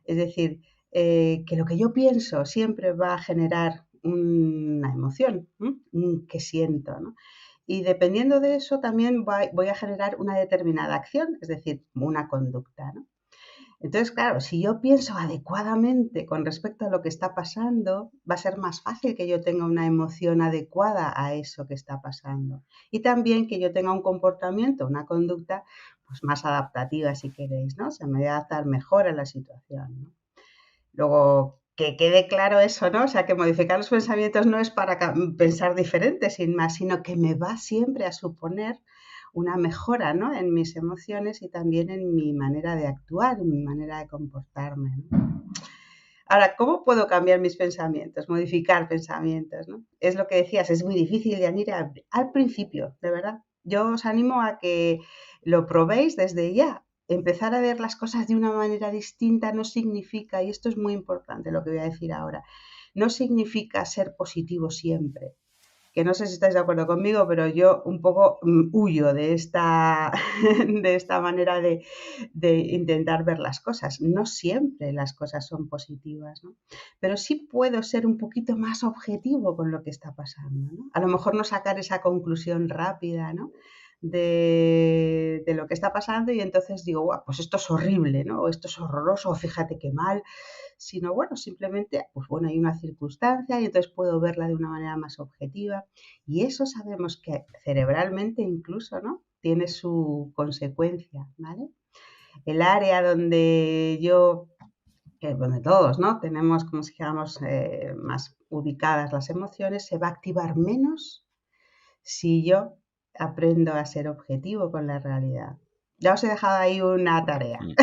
Es decir, que lo que yo pienso siempre va a generar una emoción, ¿no? Que siento, ¿no? Y dependiendo de eso también voy a generar una determinada acción, es decir, una conducta, ¿no? Entonces, claro, si yo pienso adecuadamente con respecto a lo que está pasando, va a ser más fácil que yo tenga una emoción adecuada a eso que está pasando. Y también que yo tenga un comportamiento, una conducta, pues más adaptativa, si queréis, ¿no? Se me va a adaptar mejor a la situación, ¿no? Luego, que quede claro eso, ¿no? O sea, que modificar los pensamientos no es para pensar diferente, sin más, sino que me va siempre a suponer una mejora, ¿no? En mis emociones y también en mi manera de actuar, en mi manera de comportarme, ¿no? Ahora, ¿cómo puedo cambiar mis pensamientos, modificar pensamientos, ¿no? Es lo que decías, es muy difícil, Yanira, al principio, de verdad. Yo os animo a que lo probéis desde ya. Empezar a ver las cosas de una manera distinta no significa, y esto es muy importante lo que voy a decir ahora, no significa ser positivo siempre, que no sé si estáis de acuerdo conmigo, pero yo un poco huyo de esta, de esta manera de intentar ver las cosas. No siempre las cosas son positivas, ¿no? Pero sí puedo ser un poquito más objetivo con lo que está pasando, ¿no? A lo mejor no sacar esa conclusión rápida, ¿no? De lo que está pasando y entonces digo, "Guau, pues esto es horrible, ¿no? O esto es horroroso, o fíjate qué mal", sino bueno, simplemente, pues bueno, hay una circunstancia y entonces puedo verla de una manera más objetiva. Y eso sabemos que cerebralmente incluso, ¿no? Tiene su consecuencia, ¿vale? El área donde donde todos, ¿no? Tenemos, como si dijéramos, más ubicadas las emociones, se va a activar menos si yo aprendo a ser objetivo con la realidad. Ya os he dejado ahí una tarea. Mm.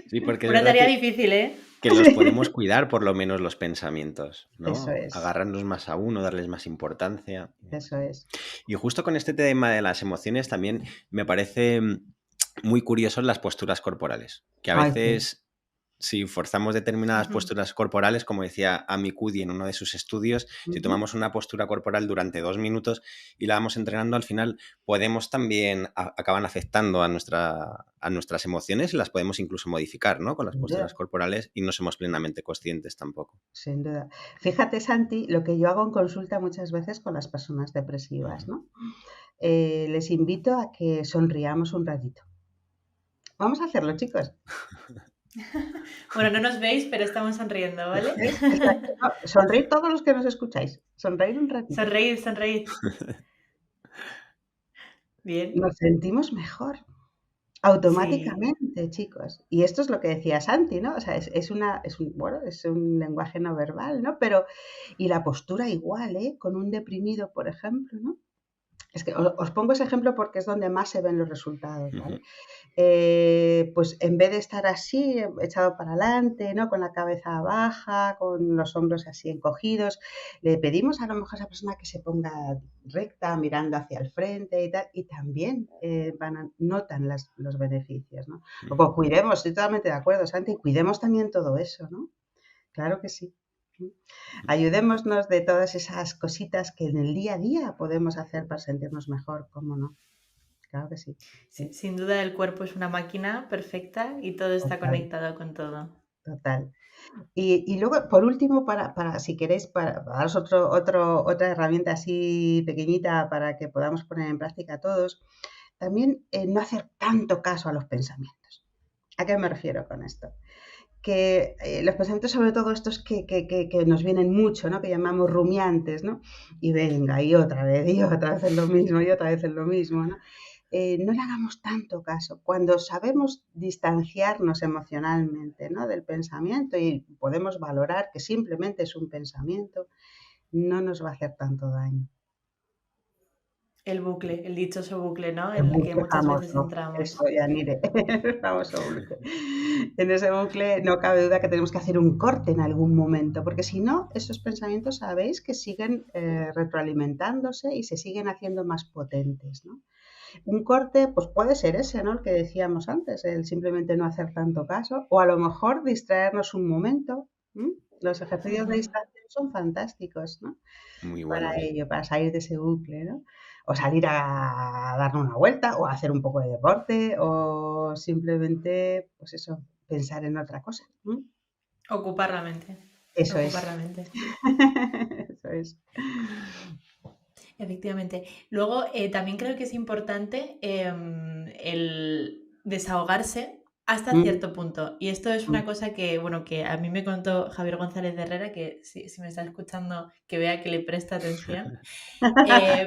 Sí, porque es Una verdad tarea difícil, ¿eh? que los podemos cuidar por lo menos los pensamientos, Eso ¿no? es, Agarrarnos más a uno, darles más importancia y demás. eso es. Y justo con este tema de las emociones también me parece muy curioso las posturas corporales, que a Ay, sí. veces si forzamos determinadas Ujú. posturas corporales, como decía Amy Cuddy en uno de sus estudios, si Ujú. tomamos una postura corporal durante 2 minutos y la vamos entrenando, al final podemos también, acaban afectando a nuestras emociones y las podemos incluso modificar, ¿no? Con las Sin duda. posturas corporales y no somos plenamente conscientes tampoco. Sin duda. Fíjate, Santi, lo que yo hago en consulta muchas veces con las personas depresivas, Ujú. ¿no? Les invito a que sonriamos un ratito. Vamos a hacerlo, chicos. Bueno, no nos veis, pero estamos sonriendo, ¿vale? Exacto. No, sonreír todos los que nos escucháis. Sonreír un ratito. Sonreír, sonreír. Bien. Nos sentimos mejor Sí, automáticamente, chicos. Y esto es lo que decía Santi, ¿no? O sea, bueno, es un lenguaje no verbal, ¿no? Pero, y la postura igual, ¿eh? Con un deprimido, por ejemplo, ¿no? Es que os pongo ese ejemplo porque es donde más se ven los resultados, ¿vale? Pues en vez de estar así, echado para adelante, ¿no? Con la cabeza baja, con los hombros así encogidos, le pedimos a lo mejor a esa persona que se ponga recta, mirando hacia el frente y tal, y también notan los beneficios, ¿no? Luego cuidemos, estoy totalmente de acuerdo, Santi, cuidemos también todo eso, ¿no? Claro que sí. Ayudémonos de todas esas cositas que en el día a día podemos hacer para sentirnos mejor, ¿cómo no? Claro que sí. Sin duda el cuerpo es una máquina perfecta y todo está Total, conectado con todo. total. Y luego, por último, si queréis, para daros otra herramienta así pequeñita para que podamos poner en práctica todos, también no hacer tanto caso a los pensamientos. ¿A qué me refiero con esto? Que los pensamientos, sobre todo estos que nos vienen mucho, ¿no? Que llamamos rumiantes, ¿no? Y venga, y otra vez es lo mismo, y otra vez es lo mismo, ¿no? No le hagamos tanto caso. Cuando sabemos distanciarnos emocionalmente, ¿no? Del pensamiento y podemos valorar que simplemente es un pensamiento, no nos va a hacer tanto daño. El bucle, el dichoso bucle, ¿no? El En el que bucle muchas veces famoso, entramos. eso, Yanire, el famoso bucle. En ese bucle no cabe duda que tenemos que hacer un corte en algún momento, porque si no, esos pensamientos sabéis que siguen retroalimentándose y se siguen haciendo más potentes, ¿no? Un corte, pues puede ser ese, ¿no? El que decíamos antes, el simplemente no hacer tanto caso, o a lo mejor distraernos un momento. Los ejercicios de distracción son fantásticos, ¿no? Muy Para buenos. ello, para salir de ese bucle, ¿no? O salir a dar una vuelta, o hacer un poco de deporte, o simplemente, pues eso, pensar en otra cosa. Ocupar la mente. Eso Ocupar es. la mente. Eso es. Efectivamente. Luego, también creo que es importante el desahogarse hasta Mm, cierto punto. Y esto es mm. una cosa que, bueno, que a mí me contó Javier González de Herrera, que si me está escuchando, que vea que le presta atención.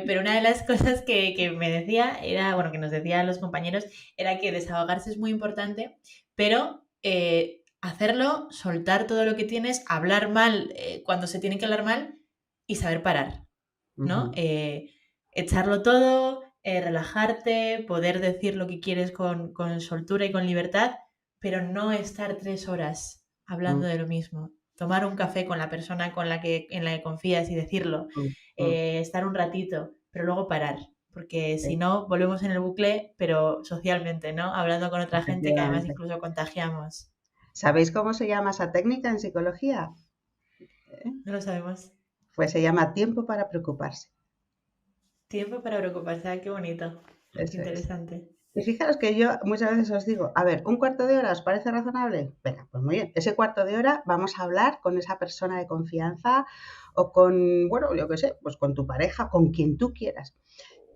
Pero una de las cosas que me decía era, bueno, que nos decía a los compañeros, era que desahogarse es muy importante, pero hacerlo, soltar todo lo que tienes, hablar mal cuando se tiene que hablar mal y saber parar, ¿no? Ujú, Echarlo todo, relajarte, poder decir lo que quieres con soltura y con libertad, pero no estar 3 horas hablando mm, de lo mismo. Tomar un café con la persona en la que confías y decirlo, mm, mm. estar un ratito, pero luego parar, porque si Sí, no, volvemos en el bucle, pero socialmente, ¿no? Hablando con otra gente que además efectivamente. incluso contagiamos. ¿Sabéis cómo se llama esa técnica en psicología? ¿Eh? No lo sabemos. Pues se llama tiempo para preocuparse. Tiempo para preocuparse, qué bonito, qué Eso es. interesante. Y fijaros que yo muchas veces os digo, a ver, ¿un cuarto de hora os parece razonable? Venga, pues muy bien. Ese cuarto de hora vamos a hablar con esa persona de confianza o con, bueno, yo qué sé, pues con tu pareja, con quien tú quieras.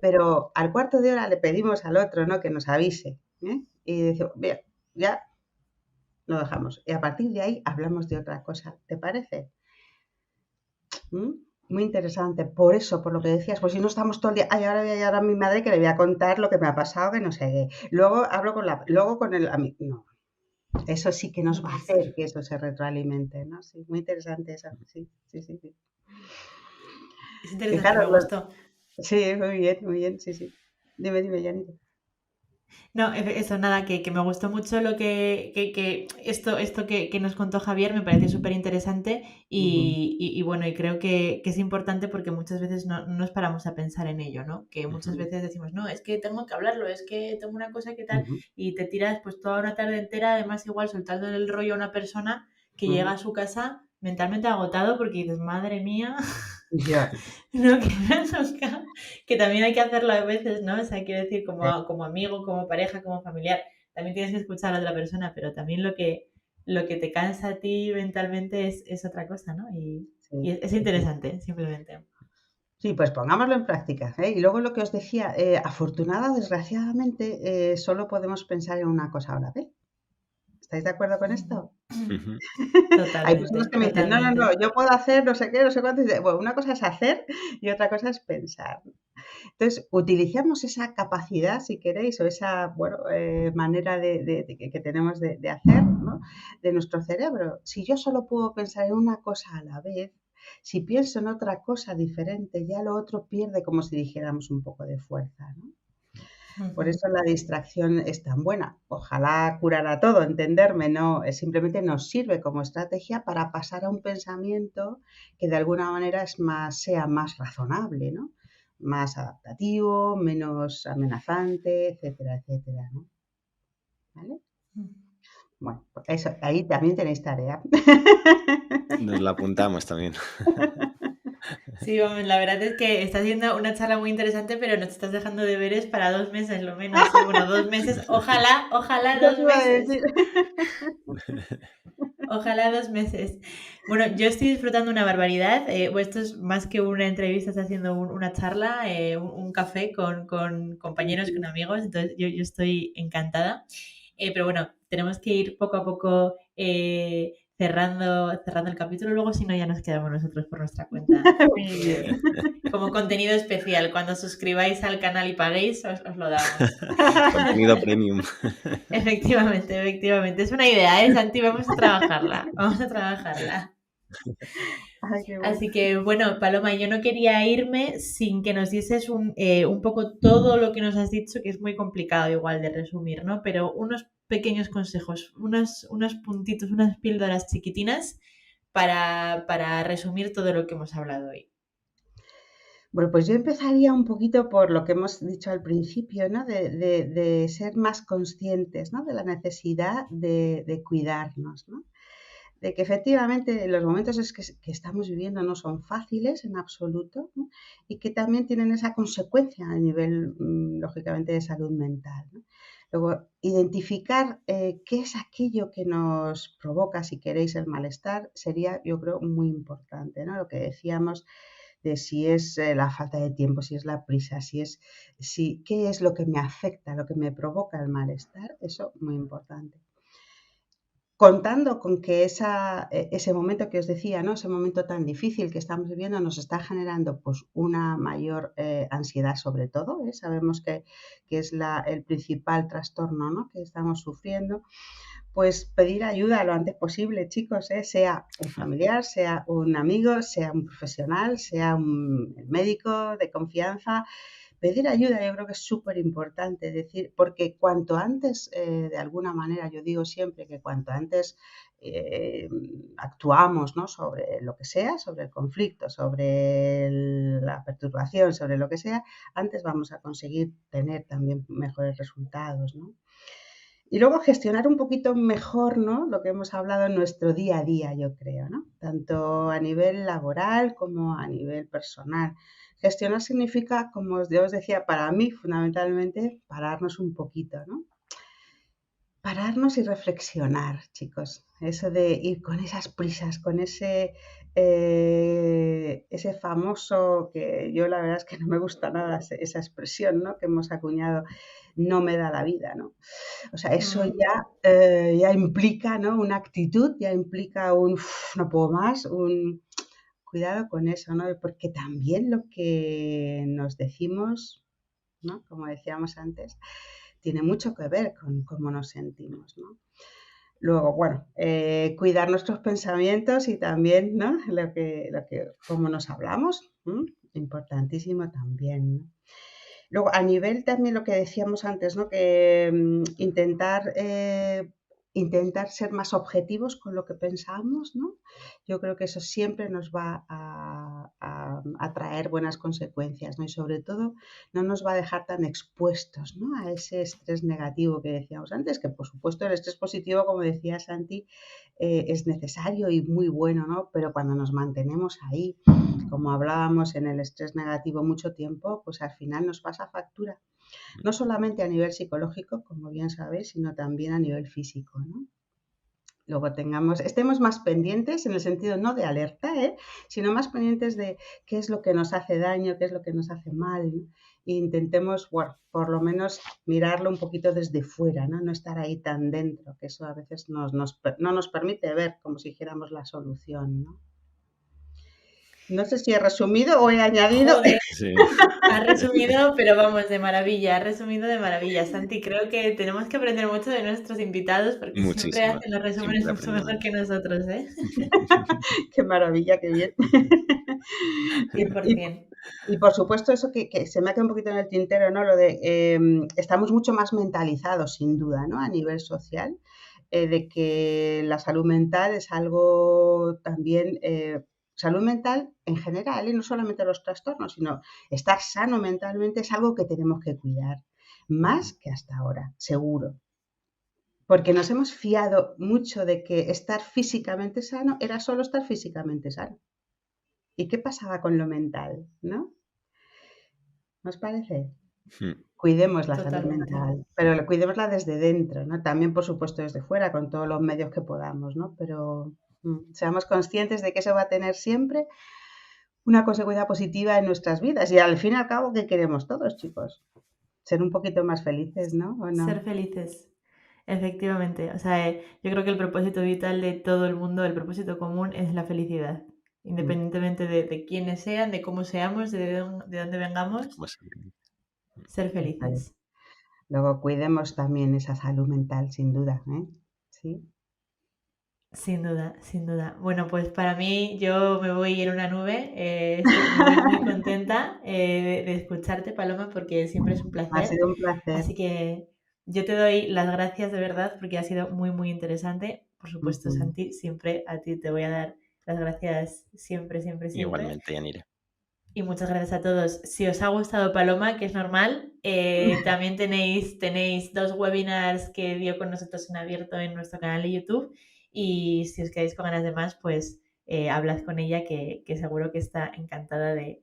Pero al cuarto de hora le pedimos al otro, ¿no? Que nos avise, ¿eh? Y decimos, bien, ya lo dejamos. Y a partir de ahí hablamos de otra cosa. ¿Te parece? ¿Mm? Muy interesante. Por eso, por lo que decías, pues si no estamos todo el día, ay, ahora voy a llamar a mi madre que le voy a contar lo que me ha pasado, que no sé qué. Luego hablo luego con el amigo. No, eso sí que nos No va a puede ser. hacer que eso se retroalimente, ¿no? Sí, muy interesante eso. Sí, sí, sí, sí. Es interesante, me Fijaros, gustó. sí, muy bien, sí, sí. Dime, Janito. No, eso, nada, que me gustó mucho lo que esto que nos contó Javier me parece súper interesante Ujú, y bueno, y creo que es importante porque muchas veces no nos paramos a pensar en ello, ¿no? Que muchas Ujú, veces decimos, no, es que tengo que hablarlo, es que tengo una cosa que tal, ujú, y te tiras pues toda una tarde entera, además igual soltando el rollo a una persona que llega ujú. a su casa mentalmente agotado porque dices, madre mía, Ya, lo que me ha tocado, que también hay que hacerlo a veces, ¿no? O sea, quiero decir, eh, como amigo, como pareja, como familiar, también tienes que escuchar a la otra persona, pero también lo que te cansa a ti mentalmente es otra cosa, ¿no? Y sí, es sí, sí. interesante, simplemente. Sí, pues pongámoslo en práctica, ¿eh? Y luego lo que os decía, afortunada o desgraciadamente, solo podemos pensar en una cosa a la vez. ¿Estáis de acuerdo con esto? ujú. Hay personas Totalmente, que me dicen, no, no, totalmente. no, yo puedo hacer no sé qué, no sé cuánto. Y dice, bueno, una cosa es hacer y otra cosa es pensar. Entonces, utilicemos esa capacidad, si queréis, o esa bueno, manera que tenemos de hacer, ¿no? De nuestro cerebro. Si yo solo puedo pensar en una cosa a la vez, Si pienso en otra cosa diferente, ya lo otro pierde, como si dijéramos, un poco de fuerza, ¿no? Por eso la distracción es tan buena. Ojalá curara todo, entenderme, no, simplemente nos sirve como estrategia para pasar a un pensamiento que de alguna manera sea más razonable, ¿no? Más adaptativo, menos amenazante, etcétera, etcétera, ¿no? ¿Vale? Bueno, pues eso, ahí también tenéis tarea. Nos la apuntamos también. Sí, vamos, la verdad es que está siendo una charla muy interesante, pero nos estás dejando deberes para 2 meses, lo menos. Bueno, 2 meses, ojalá Eso 2 te iba a meses. decir. Ojalá 2 meses. Bueno, yo estoy disfrutando una barbaridad. Esto es más que una entrevista, está haciendo una charla, un café con compañeros, con amigos. Entonces, yo estoy encantada. Pero bueno, tenemos que ir poco a poco cerrando el capítulo. Luego, si no, ya nos quedamos nosotros por nuestra cuenta. Muy bien. Como contenido especial. Cuando suscribáis al canal y paguéis, os lo damos. Contenido premium. Efectivamente. Es una idea, ¿eh, Santi? Vamos a trabajarla. Ay, qué bueno. Así que, bueno, Paloma, yo no quería irme sin que nos dieses un poco todo lo que nos has dicho, que es muy complicado igual de resumir, ¿no? Pero unos pequeños consejos, unos puntitos, unas píldoras chiquitinas para resumir todo lo que hemos hablado hoy. Bueno, pues yo empezaría un poquito por lo que hemos dicho al principio, ¿no? De ser más conscientes, ¿no? De la necesidad de cuidarnos, ¿no? De que efectivamente los momentos que estamos viviendo no son fáciles en absoluto, ¿no? Y que también tienen esa consecuencia a nivel, lógicamente, de salud mental, ¿no? Luego, identificar qué es aquello que nos provoca, si queréis, el malestar, sería, yo creo, muy importante, ¿no? Lo que decíamos de si es la falta de tiempo, si es la prisa, qué es lo que me afecta, lo que me provoca el malestar, eso muy importante. Contando con que ese momento que os decía, ¿no? Ese momento tan difícil que estamos viviendo nos está generando pues una mayor ansiedad sobre todo, ¿eh? Sabemos que es el principal trastorno, ¿no? Que estamos sufriendo. Pues pedir ayuda lo antes posible, chicos, ¿eh? Sea un familiar, sea un amigo, sea un profesional, sea un médico de confianza. Pedir ayuda yo creo que es súper importante, decir, porque cuanto antes, de alguna manera, yo digo siempre que cuanto antes actuamos, ¿no? Sobre lo que sea, sobre el conflicto, sobre la perturbación, sobre lo que sea, antes vamos a conseguir tener también mejores resultados, ¿no? Y luego gestionar un poquito mejor, ¿no? Lo que hemos hablado en nuestro día a día, yo creo, ¿no? Tanto a nivel laboral como a nivel personal. Gestionar significa, como yo os decía, para mí fundamentalmente pararnos un poquito, ¿no? Pararnos y reflexionar, chicos. Eso de ir con esas prisas, con ese famoso, que yo la verdad es que no me gusta nada esa expresión, ¿no? Que hemos acuñado, no me da la vida, ¿no? O sea, eso ya implica, ¿no? Una actitud, ya implica no puedo más, cuidado con eso, ¿no? Porque también lo que nos decimos, ¿no? Como decíamos antes, tiene mucho que ver con cómo nos sentimos, ¿no? Luego, bueno, cuidar nuestros pensamientos y también, ¿no? Cómo nos hablamos, ¿no? Importantísimo también, ¿no? Luego, a nivel también lo que decíamos antes, ¿no? Que intentar ser más objetivos con lo que pensamos, ¿no? Yo creo que eso siempre nos va a traer buenas consecuencias, ¿no? Y sobre todo no nos va a dejar tan expuestos, ¿no? A ese estrés negativo que decíamos antes, que por supuesto el estrés positivo, como decía Santi, es necesario y muy bueno, ¿no? Pero cuando nos mantenemos ahí, como hablábamos en el estrés negativo mucho tiempo, pues al final nos pasa factura. No solamente a nivel psicológico, como bien sabéis, sino también a nivel físico, ¿no? Luego estemos más pendientes en el sentido no de alerta, sino más pendientes de qué es lo que nos hace daño, qué es lo que nos hace mal, ¿no? E intentemos, bueno, por lo menos mirarlo un poquito desde fuera, ¿no? No estar ahí tan dentro, que eso a veces no nos permite ver como si dijéramos la solución, ¿no? No sé si he resumido o he añadido. Joder, Sí, has resumido, pero vamos, de maravilla, has resumido de maravilla. Santi, creo que tenemos que aprender mucho de nuestros invitados porque siempre muchísimo. hacen los resúmenes Siempre mucho mejor aprendemos. que nosotros, ¿eh? Qué maravilla, qué bien. Y, 100%. y por supuesto eso que se me ha quedado un poquito en el tintero, ¿no? Lo de estamos mucho más mentalizados, sin duda, ¿no? A nivel social, de que la salud mental es algo también, salud mental en general, no solamente los trastornos, sino estar sano mentalmente es algo que tenemos que cuidar, más que hasta ahora, seguro. Porque nos hemos fiado mucho de que estar físicamente sano era solo estar físicamente sano. ¿Y qué pasaba con lo mental? ¿No? ¿Nos parece? Cuidemos la salud Totalmente. mental, pero cuidémosla desde dentro, ¿no? También, por supuesto, desde fuera, con todos los medios que podamos, ¿no? Pero seamos conscientes de que eso va a tener siempre una consecuencia positiva en nuestras vidas. Y al fin y al cabo, ¿qué queremos todos, chicos? Ser un poquito más felices, ¿no? ¿O no? Ser felices. Efectivamente. O sea, yo creo que el propósito vital de todo el mundo, el propósito común es la felicidad. Independientemente de quiénes sean, de cómo seamos, de dónde vengamos, Pues, ser felices. Luego cuidemos también esa salud mental, sin duda, ¿eh? Sí. Sin duda, sin duda. Bueno, pues para mí yo me voy en una nube. Estoy muy, muy contenta de escucharte, Paloma, porque siempre es un Ha placer. sido un placer. Así que yo te doy las gracias de verdad porque ha sido muy, muy interesante. Por supuesto, Santi, siempre a ti te voy a dar las gracias siempre, siempre, siempre. igualmente, Yanire. Y muchas gracias a todos. Si os ha gustado Paloma, que es normal, también tenéis 2 webinars que dio con nosotros en abierto en nuestro canal de YouTube. Y si os quedáis con ganas de más, pues hablad con ella, que seguro que está encantada de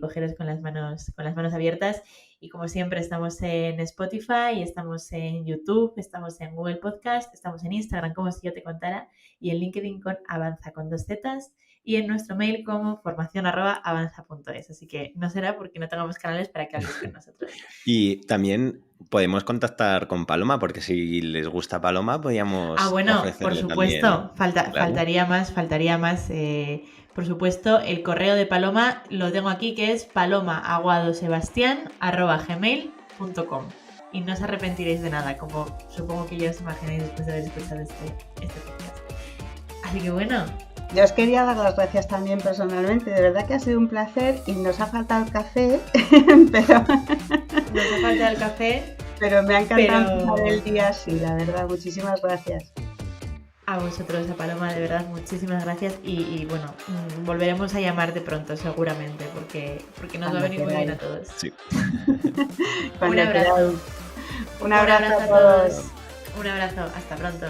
cogeros con las manos abiertas. Y como siempre, estamos en Spotify, estamos en YouTube, estamos en Google Podcast, estamos en Instagram, como si yo te contara, y en LinkedIn con Avanza con 2 Zetas, y en nuestro mail como formacion@avanza.es. Así que no será porque no tengamos canales para que habléis con nosotros. Y también podemos contactar con Paloma, porque si les gusta Paloma, podríamos bueno, por ofrecerle supuesto, también, claro. faltaría más. Por supuesto, el correo de Paloma lo tengo aquí, que es palomaaguadosebastian@gmail.com. Y no os arrepentiréis de nada, como supongo que ya os imagináis después de haber escuchado este podcast. Así que bueno. Yo os quería dar las gracias también personalmente, de verdad que ha sido un placer y nos ha faltado el café, pero... Nos ha faltado el café. Pero me ha encantado empezar el día así, la verdad, muchísimas gracias. A vosotros, a Paloma, de verdad, muchísimas gracias y bueno, volveremos a llamarte pronto seguramente porque nos va a venir muy bien a todos. Sí. Un abrazo. Un abrazo a todos. Un abrazo, hasta pronto.